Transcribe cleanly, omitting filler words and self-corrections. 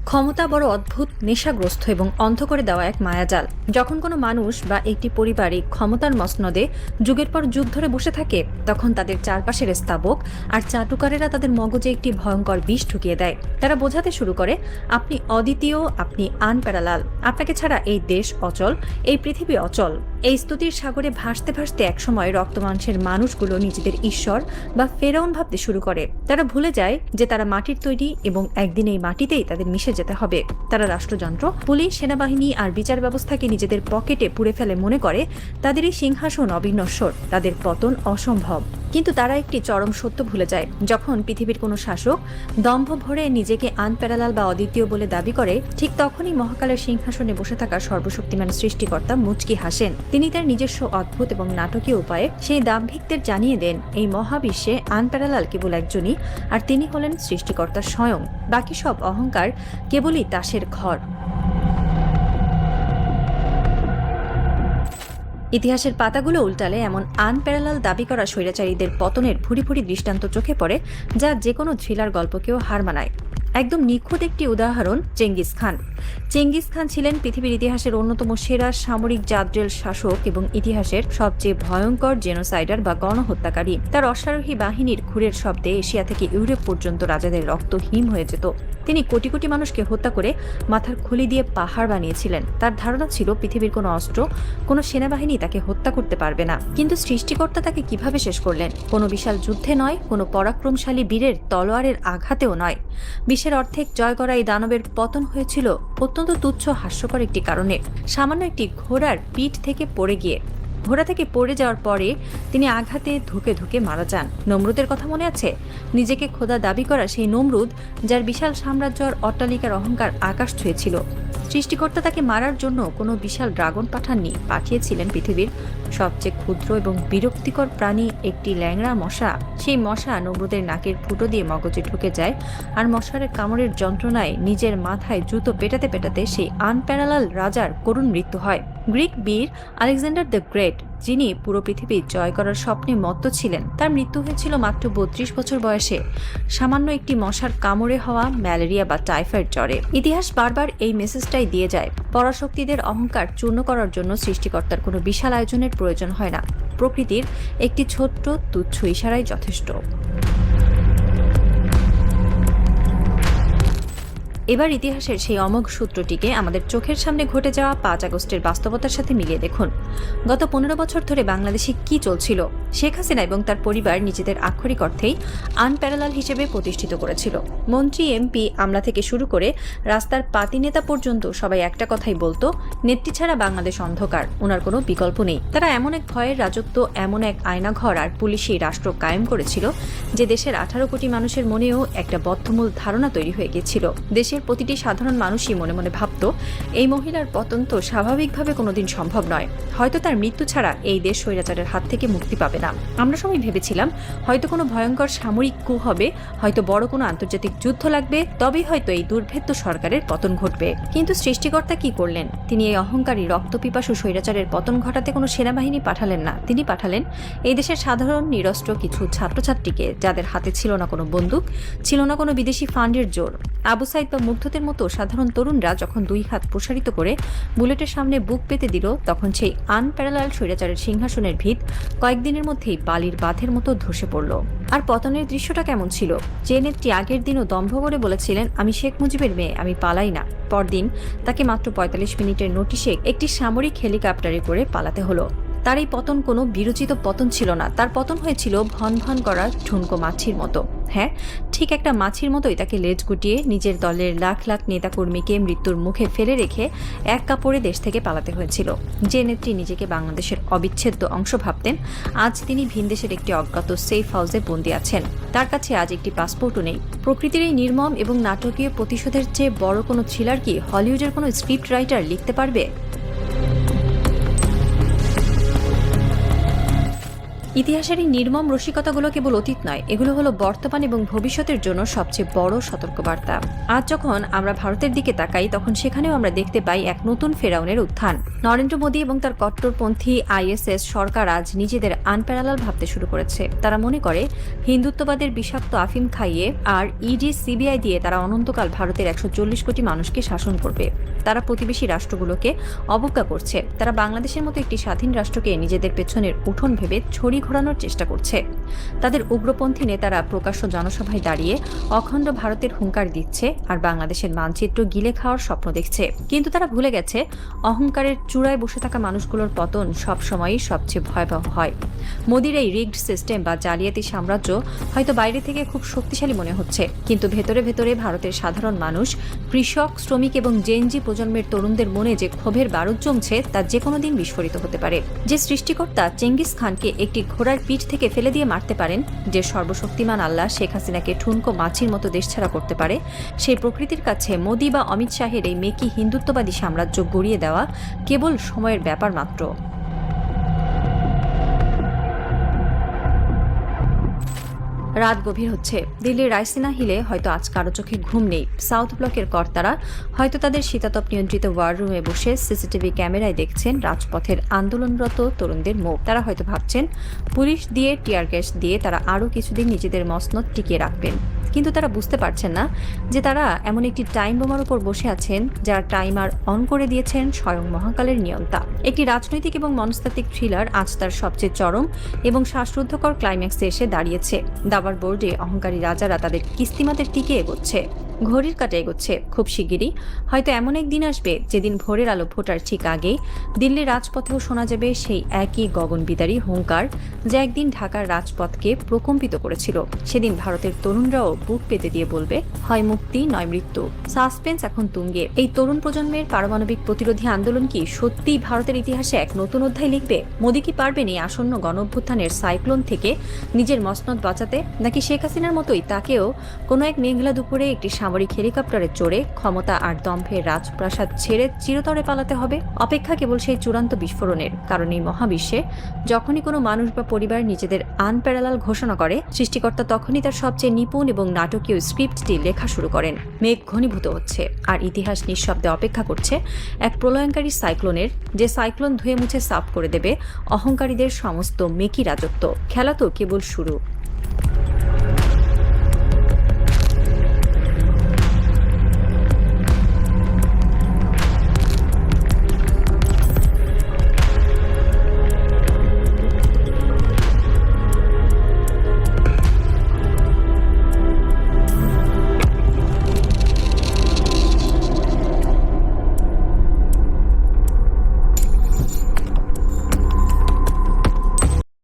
ক্ষমতা বড় অদ্ভুত, নেশাগ্রস্ত এবং অন্ধ করে দেওয়া এক মায়াজাল। যখন কোনো মানুষ বা একটি পরিবারই ক্ষমতার মসনদে যুগের পর যুগ ধরে বসে থাকে, তখন তাদের চারপাশের স্তাবক আর চাটুকারেরা তাদের মগজে একটি ভয়ঙ্কর বিষ ঢুকিয়ে দেয়। তারা বোঝাতে শুরু করে, আপনি অদ্বিতীয়, আপনি আনপ্যারালাল, আপনাকে ছাড়া এই দেশ অচল, এই পৃথিবী অচল। এই স্তুতির সাগরে ভাসতে ভাসতে একসময় রক্তমাংসের মানুষগুলো নিজেদের ঈশ্বর বা ফেরাউন ভাবতে শুরু করে। তারা ভুলে যায় যে তারা মাটির তৈরি এবং একদিন এই মাটিতেই তাদের মিশে যেতে হবে। তারা রাষ্ট্রযন্ত্র, পুলিশ, সেনাবাহিনী আর বিচার ব্যবস্থাকে নিজেদের পকেটে পুরে ফেলে মনে করে তাদের এই সিংহাসন অবিনশ্বর, তাদের পতন অসম্ভব। কিন্তু তারা একটি চরম সত্য ভুলে যায়। যখন পৃথিবীর কোনো শাসক দম্ভ ভরে নিজেকে আনপ্যারালাল বা অদ্বিতীয় বলে দাবি করে, ঠিক তখনই মহাকালের সিংহাসনে বসে থাকা সর্বশক্তিমান সৃষ্টিকর্তা মুচকি হাসেন। তিনি তার নিজস্ব অদ্ভুত এবং নাটকীয় উপায়ে সেই দাম্ভিকদের জানিয়ে দেন, এই মহাবিশ্বে আনপ্যারালাল কেবল একজনই, আর তিনি হলেন সৃষ্টিকর্তা স্বয়ং। বাকি সব অহংকার কেবলই তাসের ঘর। ইতিহাসের পাতাগুলো উল্টালে এমন আনপ্যারালাল দাবি করা স্বৈরাচারীদের পতনের ভুরি ভুরি দৃষ্টান্ত চোখে পড়ে, যা যে কোনো থ্রিলার গল্পকেও হার মানায়। একদম নিখুঁত একটি উদাহরণ চেঙ্গিস খান। চেঙ্গিস খান ছিলেন পৃথিবীর ইতিহাসের অন্যতম সেরা সামরিক জাদ্রেল শাসক এবং ইতিহাসের সবচেয়ে ভয়ঙ্কর জেনোসাইডার বা গণহত্যাকারী। তার অশ্বারোহী বাহিনীর খুরের শব্দে এশিয়া থেকে ইউরোপ পর্যন্ত রাজাদের রক্ত হিম হয়ে যেত। তিনি কোটি কোটি মানুষকে হত্যা করে মাথার খুলি দিয়ে পাহাড় বানিয়েছিলেন। তার ধারণা ছিল পৃথিবীর কোনো অস্ত্র, কোনো সেনাবাহিনী তাকে হত্যা করতে পারবে না। কিন্তু সৃষ্টিকর্তা তাকে কিভাবে শেষ করলেন? কোনো বিশাল যুদ্ধে নয়, কোনো পরাক্রমশালী বীরের তলোয়ারের আঘাতেও নয়। বিশ্বের অর্ধেক জয় করা এই দানবের পতন হয়েছিল অত্যন্ত তুচ্ছ হাস্যকর একটি কারণে। সামান্য একটি ঘোড়ার পিঠ থেকে পড়ে গিয়ে। ঘোড়া থেকে পড়ে যাওয়ার পরে তিনি আঘাতে ধুকে ধুকে মারা যান। নমরুদের কথা মনে আছে? নিজেকে খোদা দাবি করা সেই নমরুদ, যার বিশাল সাম্রাজ্য আর অট্টালিকার অহংকার আকাশ ছুঁয়েছিল। সৃষ্টিকর্তা তাকে মারার জন্য কোনো বিশাল ড্রাগন পাঠাননি, পাঠিয়েছিলেন পৃথিবীর সবচেয়ে ক্ষুদ্র এবং বিরক্তিকর প্রাণী, একটি ল্যাংড়া মশা। সেই মশা নমরুদের নাকের ফুটো দিয়ে মগজে ঢুকে যায়, আর মশারের কামড়ের যন্ত্রণায় নিজের মাথায় জুতো পেটাতে পেটাতে সেই আনপ্যারালাল রাজার করুণ মৃত্যু হয়। গ্রিক বীর আলেকজান্ডার দ্য গ্রেট, যিনি পুরো পৃথিবী জয় করার স্বপ্নে মত্ত ছিলেন, তার মৃত্যু হয়েছিল মাত্র 32 বছর বয়সে, সামান্য একটি মশার কামড়ে হওয়া ম্যালেরিয়া বা টাইফয়েড জ্বরে। ইতিহাস বারবার এই মেসেজটাই দিয়ে যায়, পরাশক্তিদের অহংকার চূর্ণ করার জন্য সৃষ্টিকর্তার কোনো বিশাল আয়োজনের প্রয়োজন হয় না। প্রকৃতির একটি ছোট্ট তুচ্ছ ইশারাই যথেষ্ট। এবার ইতিহাসের সেই অমোঘ সূত্রটিকে আমাদের চোখের সামনে ঘটে যাওয়া 5 আগস্টের বাস্তবতার সাথে মিলিয়ে দেখুন। গত 15 বছর ধরে বাংলাদেশে কি চলছিল? শেখ হাসিনা এবং তার পরিবার নিজেদের আক্ষরিক অর্থেই আনপ্যারালাল হিসেবে প্রতিষ্ঠিত করেছিল। মন্ত্রী, এমপি, আমলা থেকে শুরু করে রাস্তার পাতি নেতা পর্যন্ত সবাই একটা কথাই বলতো, নেত্রী ছাড়া বাংলাদেশ অন্ধকার, ওনার কোনো বিকল্প নেই। তারা এমন এক ভয়ের রাজত্ব, এমন এক আয়নাঘর আর পুলিশি রাষ্ট্র কায়েম করেছিল যে দেশের 18 কোটি মানুষের মনেও একটা বদ্ধমূল ধারণা তৈরি হয়ে গিয়েছিল। দেশের প্রতিটি সাধারণ মানুষই মনে মনে ভাবত, এই মহিলার পতন তো স্বাভাবিকভাবে কোনোদিন সম্ভব নয়। হয়তো তার মৃত্যু ছাড়া এই দেশ স্বৈরাচারের হাত থেকে মুক্তি পাবে না। আমরা সবাই ভেবেছিলাম হয়তো কোনো ভয়ঙ্কর সামরিক কূ হবে, হয়তো বড় কোনো আন্তর্জাতিক যুদ্ধ লাগবে, তবেই হয়তো এই দুর্ভেদ্য সরকারের পতন ঘটবে। কিন্তু সৃষ্টিকর্তা কি করলেন? তিনি এই অহংকারী রক্তপিপাসু স্বৈরাচারের পতন ঘটাতে কোনো সেনাবাহিনী পাঠালেন না। তিনি পাঠালেন এই দেশের সাধারণ নিরস্ত্র কিছু ছাত্রছাত্রীকে, যাদের হাতে ছিল না কোনো বন্দুক, ছিল না কোনো বিদেশি ফান্ডের জোর। আবু সাইদ বা মুগ্ধদের মতো সাধারণ তরুণরা যখন 2 হাত প্রসারিত করে বুলেটের সামনে বুক পেতে দিল, তখন সেই আনপ্যারালাল স্বৈরাচারের সিংহাসনের ভিত কয়েকদিনের মধ্যেই বালির বাঁধের মতো ধসে পড়ল। আর পতনের দৃশ্যটা কেমন ছিল? যে নেত্রী আগের দিনও দম্ভ করে বলেছিলেন, আমি শেখ মুজিবের মেয়ে, আমি পালাই না, পরদিন তাকে মাত্র 45 মিনিটের নোটিশে একটি সামরিক হেলিকপ্টারে করে পালাতে হলো। তার এই পতন কোনো বিরচিত পতন ছিল না, তার পতন হয়েছিল ভন ভন করা ঠুনকো মাছির মতো। হ্যাঁ, ঠিক একটা মাছির মতোই তাকে লেজ গুটিয়ে নিজের দলের লাখ লাখ নেতাকর্মীকে মৃত্যুর মুখে ফেলে রেখে এক কাপড়ে দেশ থেকে পালাতে হয়েছিল। যে নেত্রী নিজেকে বাংলাদেশের অবিচ্ছেদ্য অংশ ভাবতেন, আজ তিনি ভিনদেশের একটি অজ্ঞাত সেফ হাউসে বন্দী আছেন। তার কাছে আজ একটি পাসপোর্টও নেই। প্রকৃতির এই নির্মম এবং নাটকীয় প্রতিশোধের চেয়ে বড় কোনো থ্রিলার কি হলিউডের কোনো স্ক্রিপ্ট রাইটার লিখতে পারবে? ইতিহাসের এই নির্মম রসিকতাগুলো কেবল অতীত নয়, এগুলো হলো বর্তমান এবং ভবিষ্যতের জন্য সবচেয়ে বড় সতর্কবার্তা। আজ যখন আমরা ভারতের দিকে তাকাই, তখন সেখানেও আমরা দেখতে পাই এক নতুন ফেরাউনের উত্থান। নরেন্দ্র মোদী এবং তার কট্টরপন্থী আইএসএস সরকার আজ নিজেদের আনপ্যারালাল ভাবতে শুরু করেছে। তারা মনে করে হিন্দুত্ববাদের বিষাক্ত আফিম খাইয়ে আর ইডি সিবিআই দিয়ে তারা অনন্তকাল ভারতের 140 কোটি মানুষকে শাসন করবে। তারা প্রতিবেশী রাষ্ট্রগুলোকে অবজ্ঞা করছে। তারা বাংলাদেশের মতো একটি স্বাধীন রাষ্ট্রকে নিজেদের পেছনের উঠোন ভেবে ছড়ি ঘোরানোর চেষ্টা করছে। তাদের উগ্রপন্থী নেতারা প্রকাশ্য জনসভায় দাঁড়িয়ে অখণ্ড ভারতের হুঙ্কার দিচ্ছে আর বাংলাদেশের মানচিত্র গিলে খাওয়ার স্বপ্ন দেখছে। কিন্তু তারা ভুলে গেছে, অহংকারের চূড়ায় বসে থাকা মানুষগুলোর পতন সবসময়ই সবচেয়ে ভয়াবহ হয়। মোদির এই রিগড সিস্টেম বা জালিয়াতি সাম্রাজ্য হয়তো বাইরে থেকে খুব শক্তিশালী মনে হচ্ছে, কিন্তু ভেতরে ভেতরে ভারতের সাধারণ মানুষ, কৃষক, শ্রমিক এবং জেনজি প্রজন্মের তরুণদের মনে যে ক্ষোভের বারুদ জমছে তা যে কোনো দিন বিস্ফোরিত হতে পারে। যে সৃষ্টিকর্তা চেঙ্গিস খানকে একটি ঘোড়ার পিঠ থেকে ফেলে দিয়ে মারতে পারেন, যে সর্বশক্তিমান আল্লাহ শেখ হাসিনাকে ঠুনকো মাছির মতো দেশছাড়া করতে পারে, সেই প্রকৃতির কাছে মোদি বা অমিত শাহের এই মেকি হিন্দুত্ববাদী সাম্রাজ্য গড়িয়ে দেওয়া কেবল সময়ের ব্যাপার মাত্র। রাত গভীর হচ্ছে। দিল্লির রায়সিনা হিলে হয়তো আজ কারো চোখে ঘুম নেই। সাউথ ব্লকের কর্তারা হয়তো তাদের শীতাতপ নিয়ন্ত্রিত ওয়ার রুমে বসে সিসিটিভি ক্যামেরায় দেখছেন রাজপথের আন্দোলনরত তরুণদের মুখ। তারা হয়তো ভাবছেন, পুলিশ দিয়ে, টিয়ার গ্যাস দিয়ে তারা আরও কিছুদিন নিজেদের মসনদ টিকিয়ে রাখবেন। কিন্তু তারা বুঝতে পারছেন না যে তারা এমন একটি টাইম বোমার উপর বসে আছেন, যার টাইমার অন করে দিয়েছেন স্বয়ং মহাকালের নিয়ন্তা। একটি রাজনৈতিক এবং মনস্তাত্ত্বিক থ্রিলার আজ তার সবচেয়ে চরম এবং শ্বাসরুদ্ধকর ক্লাইম্যাক্সে এসে দাঁড়িয়েছে। দাবার বোর্ডে অহংকারী রাজারা তাদের কিস্তিমাতের টিকে এগোচ্ছে, ঘড়ির কাঁটা এগোচ্ছে। খুব শিগগিরই হয়তো এমন এক দিন আসবে যেদিন ভোরের আলো ফোটার ঠিক আগেই দিল্লির রাজপথেও শোনা যাবে সেই একই গগনবিদারী হুঙ্কার যা একদিন ঢাকার রাজপথকে প্রকম্পিত করেছিল। সেদিন ভারতের তরুণরাও বুক পেতে দিয়ে বলবে, হয় মুক্তি নয় মৃত্যু। সাসপেন্স এখন তুঙ্গে। এই তরুণ প্রজন্মের পারমাণবিক প্রতিরোধী আন্দোলন কি সত্যিই ভারতের ইতিহাসে এক নতুন অধ্যায় লিখবে? মোদি কি পারবেন এই আসন্ন গণঅভ্যুত্থানের সাইক্লোন থেকে নিজের মসনদ বাঁচাতে, নাকি শেখ হাসিনার মতোই তাকেও কোনো এক মেঘলা দুপুরে একটি সামরিক হেলিকপ্টারে চড়ে ক্ষমতা আর দম্ভের রাজপ্রাসাদ ছেড়ে চিরতরে পালাতে হবে? অপেক্ষা কেবল সেই চূড়ান্ত বিস্ফোরণের। কারণ এই মহাবিশ্বে যখনই কোনো মানুষ বা পরিবার নিজেদের আনপ্যারালাল ঘোষণা করে, সৃষ্টিকর্তা তখনই তার সবচেয়ে নিপুণ এবং নাটকীয় স্ক্রিপ্টটি লেখা শুরু করেন। মেঘ ঘনীভূত হচ্ছে আর ইতিহাস নিঃশব্দে অপেক্ষা করছে এক প্রলয়ঙ্কারী সাইক্লোনের, যে সাইক্লোন ধুয়ে মুছে সাফ করে দেবে অহংকারীদের সমস্ত মেকি রাজত্ব। খেলা তো কেবল শুরু।